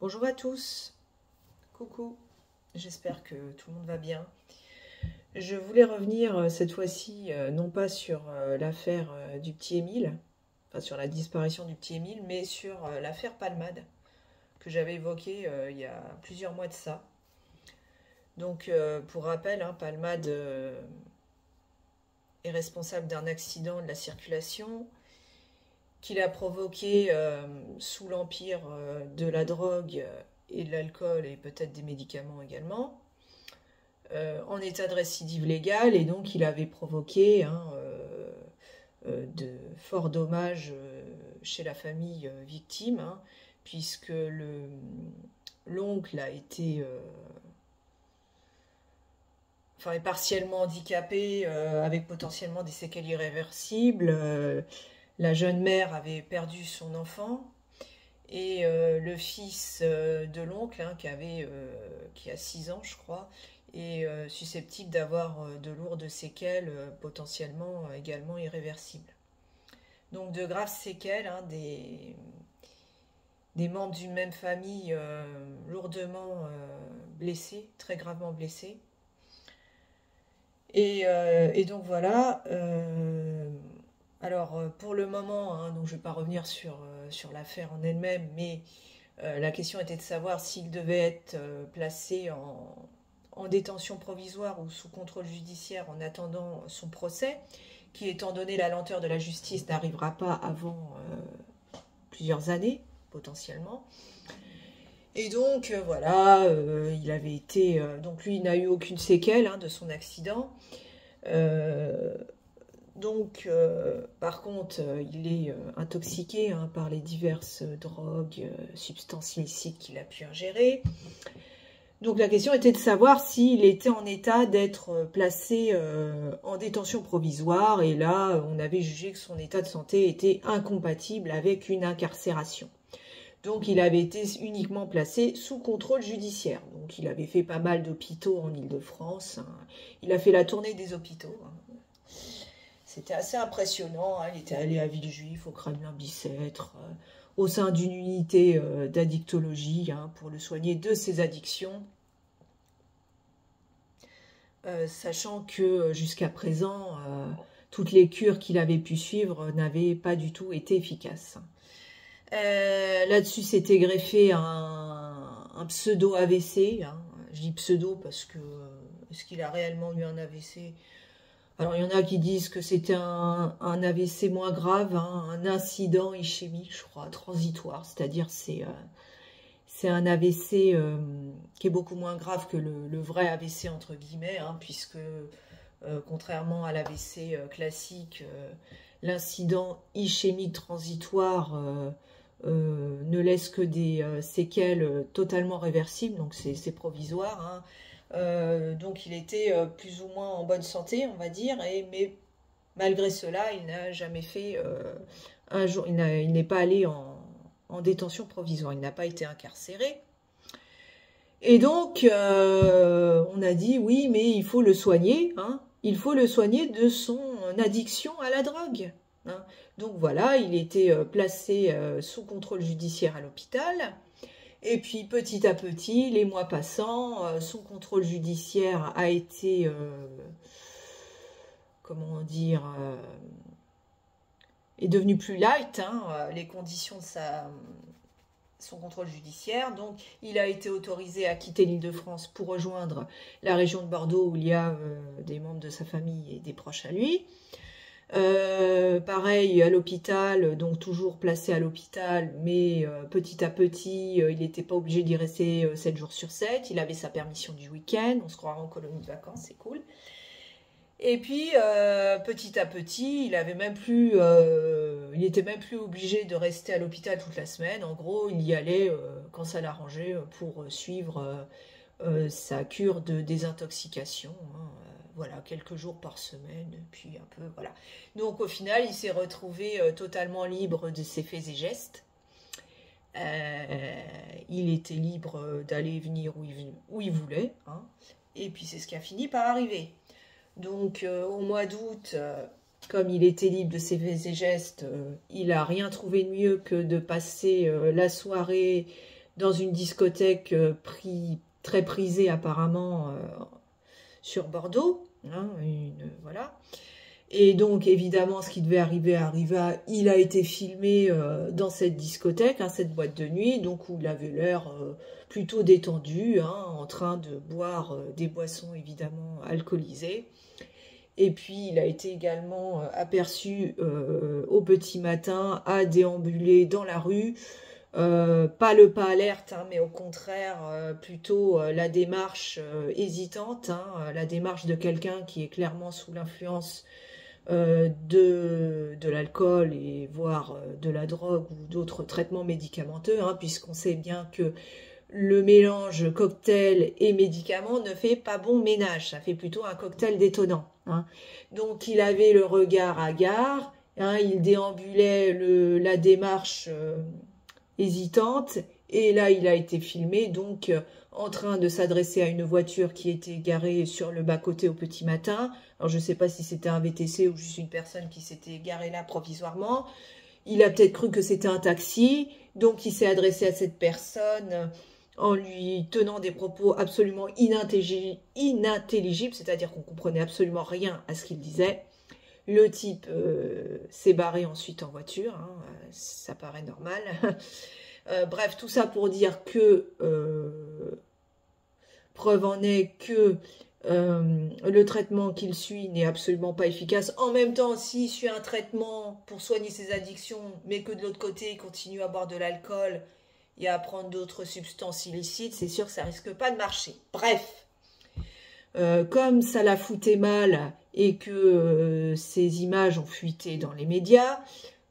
Bonjour à tous, coucou, j'espère que tout le monde va bien. Je voulais revenir cette fois-ci, non pas sur l'affaire du petit Émile, enfin sur la disparition du petit Émile, mais sur l'affaire Palmade, que j'avais évoquée il y a plusieurs mois de ça. Donc pour rappel, hein, Palmade est responsable d'un accident de la circulation qu'il a provoqué sous l'empire de la drogue et de l'alcool et peut-être des médicaments également, en état de récidive légale, et donc il avait provoqué de forts dommages chez la famille victime, hein, puisque l'oncle a été est partiellement handicapé, avec potentiellement des séquelles irréversibles. La jeune mère avait perdu son enfant, et le fils de l'oncle, hein, qui a 6 ans, je crois, est susceptible d'avoir de lourdes séquelles, potentiellement également irréversibles. Donc de graves séquelles, hein, des membres d'une même famille lourdement blessés, très gravement blessés. Et donc voilà. Alors pour le moment, hein, donc je ne vais pas revenir sur l'affaire en elle-même, mais la question était de savoir s'il devait être placé en détention provisoire ou sous contrôle judiciaire en attendant son procès, qui, étant donné la lenteur de la justice, n'arrivera pas avant plusieurs années, potentiellement. Et donc, voilà, il avait été... donc lui, il n'a eu aucune séquelle, hein, de son accident. Par contre, il est intoxiqué, hein, par les diverses drogues, substances illicites qu'il a pu ingérer. Donc la question était de savoir s'il était en état d'être placé en détention provisoire, et là, on avait jugé que son état de santé était incompatible avec une incarcération. Donc il avait été uniquement placé sous contrôle judiciaire. Donc il avait fait pas mal d'hôpitaux en Île-de-France, hein. Il a fait la tournée des hôpitaux, hein. C'était assez impressionnant, hein. Il était allé à Villejuif, au Kremlin-Bicêtre, au sein d'une unité d'addictologie, hein, pour le soigner de ses addictions. Sachant que jusqu'à présent, toutes les cures qu'il avait pu suivre n'avaient pas du tout été efficaces. Là-dessus, s'était greffé un pseudo-AVC. Hein. Je dis pseudo parce que est-ce qu'il a réellement eu un AVC? Alors, il y en a qui disent que c'était un AVC moins grave, hein, un incident ischémique, je crois, transitoire. C'est-à-dire, c'est un AVC qui est beaucoup moins grave que le vrai AVC, entre guillemets, hein, puisque, contrairement à l'AVC classique, l'incident ischémique transitoire ne laisse que des séquelles totalement réversibles, donc c'est provisoire, hein. Donc il était plus ou moins en bonne santé, on va dire, mais malgré cela, il n'a jamais fait un jour, il n'est pas allé en détention provisoire, il n'a pas été incarcéré. Et donc, on a dit, oui, mais il faut le soigner, hein, il faut le soigner de son addiction à la drogue, hein. Donc voilà, il était placé sous contrôle judiciaire à l'hôpital. Et puis petit à petit, les mois passant, son contrôle judiciaire a été, comment dire, est devenu plus light, hein, les conditions de son contrôle judiciaire. Donc il a été autorisé à quitter l'Île-de-France pour rejoindre la région de Bordeaux, où il y a des membres de sa famille et des proches à lui. Pareil à l'hôpital, donc toujours placé à l'hôpital, mais petit à petit, il n'était pas obligé d'y rester 7 jours sur 7, il avait sa permission du week-end, on se croirait en colonie de vacances, c'est cool. Et puis, petit à petit, il était même plus obligé de rester à l'hôpital toute la semaine. En gros, il y allait quand ça l'arrangeait pour suivre sa cure de désintoxication, hein. Voilà, quelques jours par semaine, puis un peu, voilà. Donc au final, il s'est retrouvé totalement libre de ses faits et gestes. Il était libre d'aller et venir où il voulait, hein. Et puis c'est ce qui a fini par arriver. Donc au mois d'août, comme il était libre de ses faits et gestes, il n'a rien trouvé de mieux que de passer la soirée dans une discothèque très prisée apparemment sur Bordeaux. Hein, voilà. Et donc, évidemment, ce qui devait arriver arriva. Il a été filmé dans cette discothèque, hein, cette boîte de nuit, donc où il avait l'air plutôt détendu, hein, en train de boire des boissons évidemment alcoolisées. Et puis, il a été également aperçu au petit matin à déambuler dans la rue. Pas le pas alerte, hein, mais au contraire, plutôt la démarche hésitante, hein, la démarche de quelqu'un qui est clairement sous l'influence de l'alcool et voire de la drogue ou d'autres traitements médicamenteux, hein, puisqu'on sait bien que le mélange cocktail et médicaments ne fait pas bon ménage, ça fait plutôt un cocktail détonnant. Hein. Donc il avait le regard hagard, hein, il déambulait la démarche hésitante, et là il a été filmé donc en train de s'adresser à une voiture qui était garée sur le bas-côté au petit matin. Alors je ne sais pas si c'était un VTC ou juste une personne qui s'était garée là provisoirement. Il a peut-être cru que c'était un taxi, donc il s'est adressé à cette personne en lui tenant des propos absolument inintelligibles, c'est-à-dire qu'on ne comprenait absolument rien à ce qu'il disait. Le type s'est barré ensuite en voiture, hein, ça paraît normal. Bref, tout ça pour dire que, preuve en est que le traitement qu'il suit n'est absolument pas efficace. En même temps, s'il suit un traitement pour soigner ses addictions, mais que de l'autre côté, il continue à boire de l'alcool et à prendre d'autres substances illicites, c'est sûr que ça risque pas de marcher. Bref, comme ça la foutait mal et que ces images ont fuité dans les médias,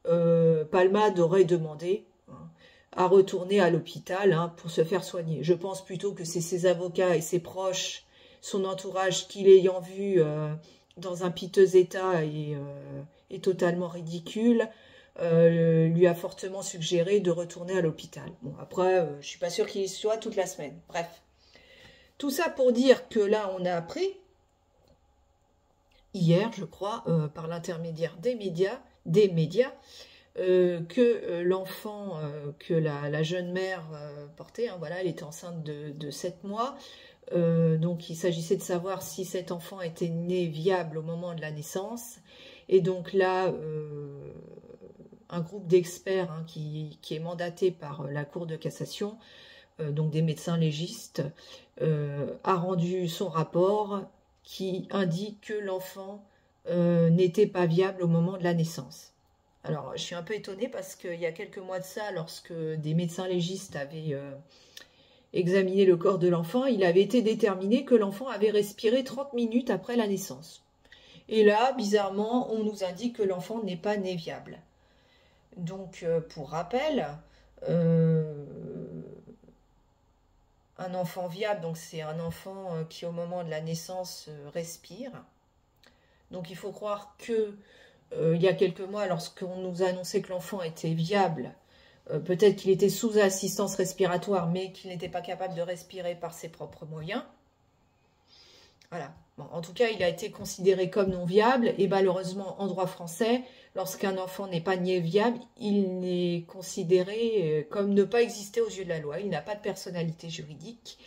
Palmade aurait demandé à retourner à l'hôpital, hein, pour se faire soigner. Je pense plutôt que c'est ses avocats et ses proches, son entourage, qui l'ayant vu dans un piteux état et totalement ridicule, lui a fortement suggéré de retourner à l'hôpital. Bon, après, je suis pas sûre qu'il y soit toute la semaine. Bref. Tout ça pour dire que là, on a appris, hier, je crois, par l'intermédiaire des médias, que l'enfant que la jeune mère portait, hein, voilà, elle était enceinte de 7 mois, donc il s'agissait de savoir si cet enfant était né viable au moment de la naissance, et donc là, un groupe d'experts, hein, qui est mandaté par la Cour de cassation, donc des médecins légistes, a rendu son rapport qui indique que l'enfant n'était pas viable au moment de la naissance. Alors, je suis un peu étonnée parce qu'il y a quelques mois de ça, lorsque des médecins légistes avaient examiné le corps de l'enfant, il avait été déterminé que l'enfant avait respiré 30 minutes après la naissance. Et là, bizarrement, on nous indique que l'enfant n'est pas né viable. Donc, pour rappel, un enfant viable, donc c'est un enfant qui, au moment de la naissance, respire. Donc, il faut croire que il y a quelques mois, lorsqu'on nous a annoncé que l'enfant était viable, peut-être qu'il était sous assistance respiratoire, mais qu'il n'était pas capable de respirer par ses propres moyens. Voilà. Bon, en tout cas, il a été considéré comme non viable, et malheureusement, en droit français, lorsqu'un enfant n'est pas né viable, il n'est considéré comme ne pas exister aux yeux de la loi. Il n'a pas de personnalité juridique.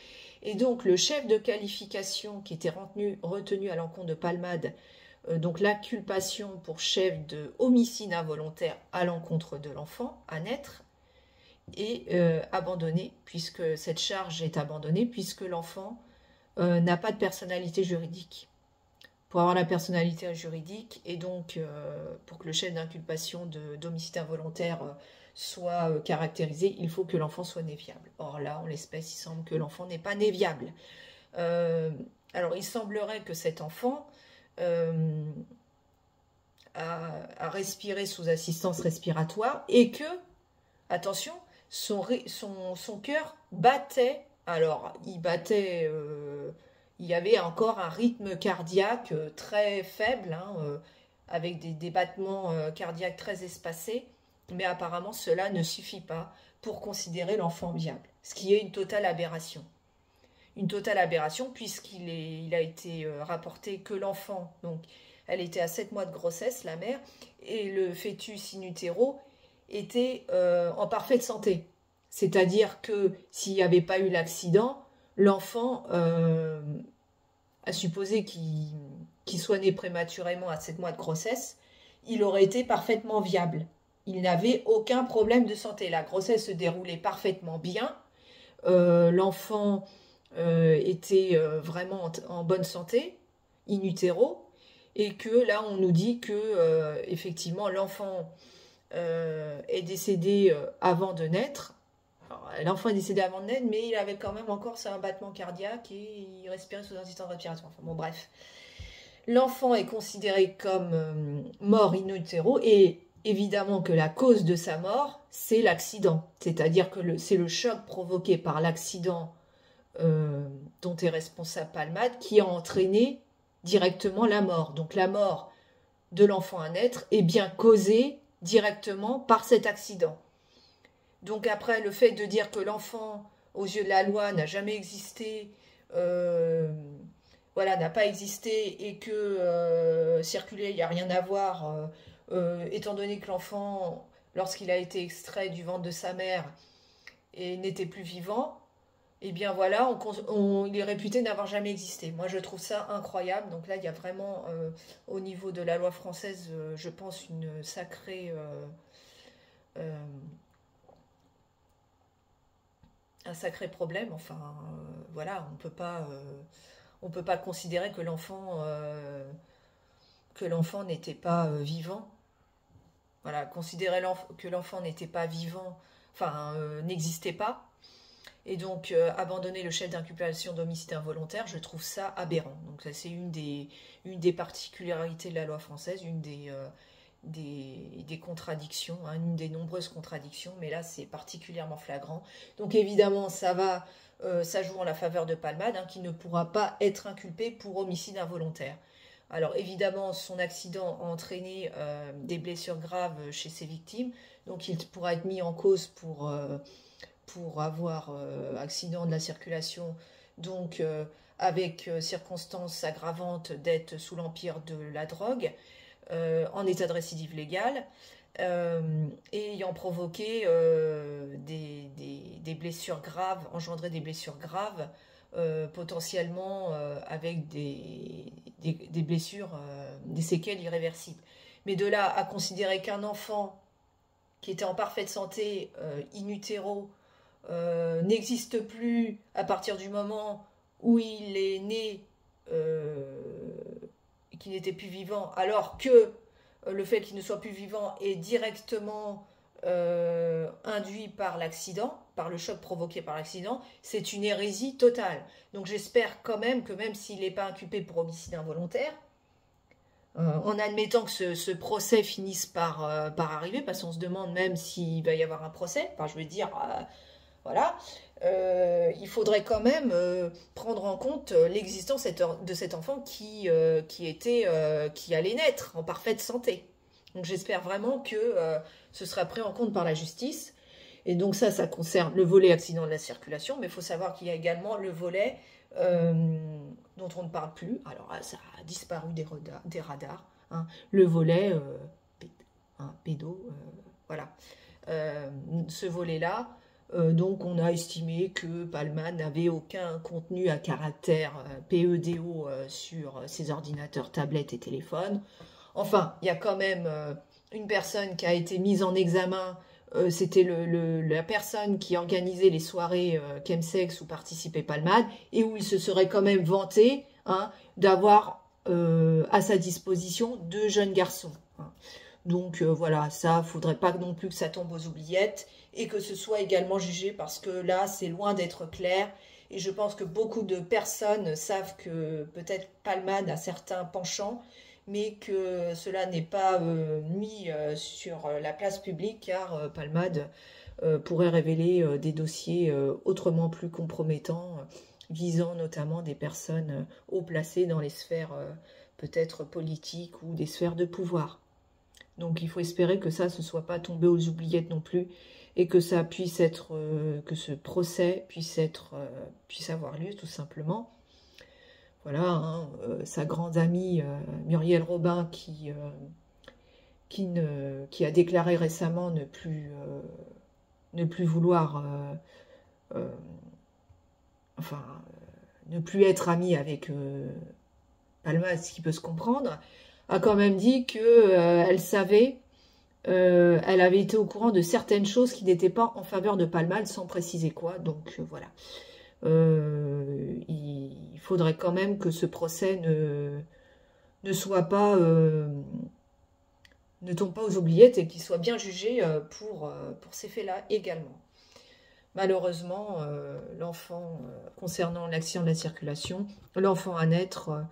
Et donc, le chef de qualification qui était retenu à l'encontre de Palmade, donc l'inculpation pour chef de homicide involontaire à l'encontre de l'enfant à naître, est abandonnée, puisque cette charge est abandonnée, puisque l'enfant n'a pas de personnalité juridique. Pour avoir la personnalité juridique, et donc pour que le chef d'inculpation d'homicide involontaire soit caractérisé, il faut que l'enfant soit né viable. Or là, en l'espèce, il semble que l'enfant n'est pas né viable. Alors, il semblerait que cet enfant a respiré sous assistance respiratoire et que, attention, son cœur battait. Alors, il battait, il y avait encore un rythme cardiaque très faible, hein, avec des battements cardiaques très espacés, mais apparemment cela ne suffit pas pour considérer l'enfant viable, ce qui est une totale aberration. Une totale aberration puisqu'il a été rapporté que l'enfant, donc elle était à 7 mois de grossesse, la mère, et le fœtus in utero était en parfaite santé. C'est-à-dire que s'il n'y avait pas eu l'accident, l'enfant, à supposer qu'il soit né prématurément à 7 mois de grossesse, il aurait été parfaitement viable. Il n'avait aucun problème de santé. La grossesse se déroulait parfaitement bien. L'enfant était vraiment en bonne santé, in utero, et que là on nous dit que effectivement l'enfant est décédé avant de naître. L'enfant est décédé avant de naître, mais il avait quand même encore un battement cardiaque et il respirait sous assistance respiratoire. Enfin bon, bref. L'enfant est considéré comme mort in utero et évidemment que la cause de sa mort, c'est l'accident. C'est-à-dire que c'est le choc provoqué par l'accident dont est responsable Palmade qui a entraîné directement la mort. Donc la mort de l'enfant à naître est bien causée directement par cet accident. Donc après, le fait de dire que l'enfant, aux yeux de la loi, n'a jamais existé, voilà, n'a pas existé et que circuler, il n'y a rien à voir, étant donné que l'enfant, lorsqu'il a été extrait du ventre de sa mère, n'était plus vivant, eh bien voilà, il est réputé n'avoir jamais existé. Moi, je trouve ça incroyable. Donc là, il y a vraiment, au niveau de la loi française, je pense, une sacrée... un sacré problème. Enfin, voilà, on peut pas considérer que l'enfant n'était pas vivant. Voilà, considérer que l'enfant n'était pas vivant, enfin, n'existait pas. Et donc, abandonner le chef d'inculpation d'homicide involontaire, je trouve ça aberrant. Donc, ça, c'est une des particularités de la loi française, une des contradictions, hein, une des nombreuses contradictions, mais là, c'est particulièrement flagrant. Donc, évidemment, ça joue en la faveur de Palmade, hein, qui ne pourra pas être inculpé pour homicide involontaire. Alors, évidemment, son accident a entraîné des blessures graves chez ses victimes, donc il pourra être mis en cause pour avoir accident de la circulation, donc avec circonstances aggravantes d'être sous l'empire de la drogue, en état de récidive légale, et ayant provoqué des blessures graves, engendré des blessures graves, potentiellement avec des blessures, des séquelles irréversibles. Mais de là à considérer qu'un enfant qui était en parfaite santé, in utero, n'existe plus à partir du moment où il est né et qu'il n'était plus vivant, alors que le fait qu'il ne soit plus vivant est directement induit par l'accident, par le choc provoqué par l'accident, c'est une hérésie totale. Donc j'espère quand même que même s'il n'est pas inculpé pour homicide involontaire, en admettant que ce procès finisse par arriver, parce qu'on se demande même s'il va y avoir un procès, enfin je veux dire... voilà, il faudrait quand même prendre en compte l'existence de cet enfant qui allait naître en parfaite santé. Donc j'espère vraiment que ce sera pris en compte par la justice. Et donc ça concerne le volet accident de la circulation, mais il faut savoir qu'il y a également le volet dont on ne parle plus. Alors ça a disparu des radars, hein, le volet pédo, voilà. Ce volet-là, donc on a estimé que Palmade n'avait aucun contenu à caractère PEDO sur ses ordinateurs, tablettes et téléphones. Enfin, il y a quand même une personne qui a été mise en examen, c'était la personne qui organisait les soirées chemsex où participait Palmade, et où il se serait quand même vanté, hein, d'avoir à sa disposition 2 jeunes garçons, hein. Donc voilà, ça, faudrait pas non plus que ça tombe aux oubliettes et que ce soit également jugé, parce que là, c'est loin d'être clair. Et je pense que beaucoup de personnes savent que peut-être Palmade a certains penchants, mais que cela n'est pas mis sur la place publique, car Palmade pourrait révéler des dossiers autrement plus compromettants, visant notamment des personnes haut placées dans les sphères peut-être politiques ou des sphères de pouvoir. Donc il faut espérer que ça ne soit pas tombé aux oubliettes non plus, et que ça puisse être, que ce procès puisse avoir lieu tout simplement. Voilà, hein, sa grande amie Muriel Robin qui a déclaré récemment ne ne plus vouloir, ne plus être ami avec Palma, ce qui peut se comprendre, a quand même dit que elle savait, elle avait été au courant de certaines choses qui n'étaient pas en faveur de Palma, sans préciser quoi. Donc voilà. Il faudrait quand même que ce procès ne soit pas, ne tombe pas aux oubliettes et qu'il soit bien jugé pour ces faits-là également. Malheureusement, l'enfant, concernant l'accident de la circulation, l'enfant à naître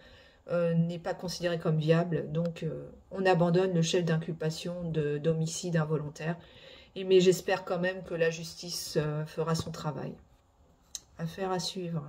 n'est pas considéré comme viable, donc on abandonne le chef d'inculpation d'homicide involontaire. Mais j'espère quand même que la justice fera son travail. Affaire à suivre.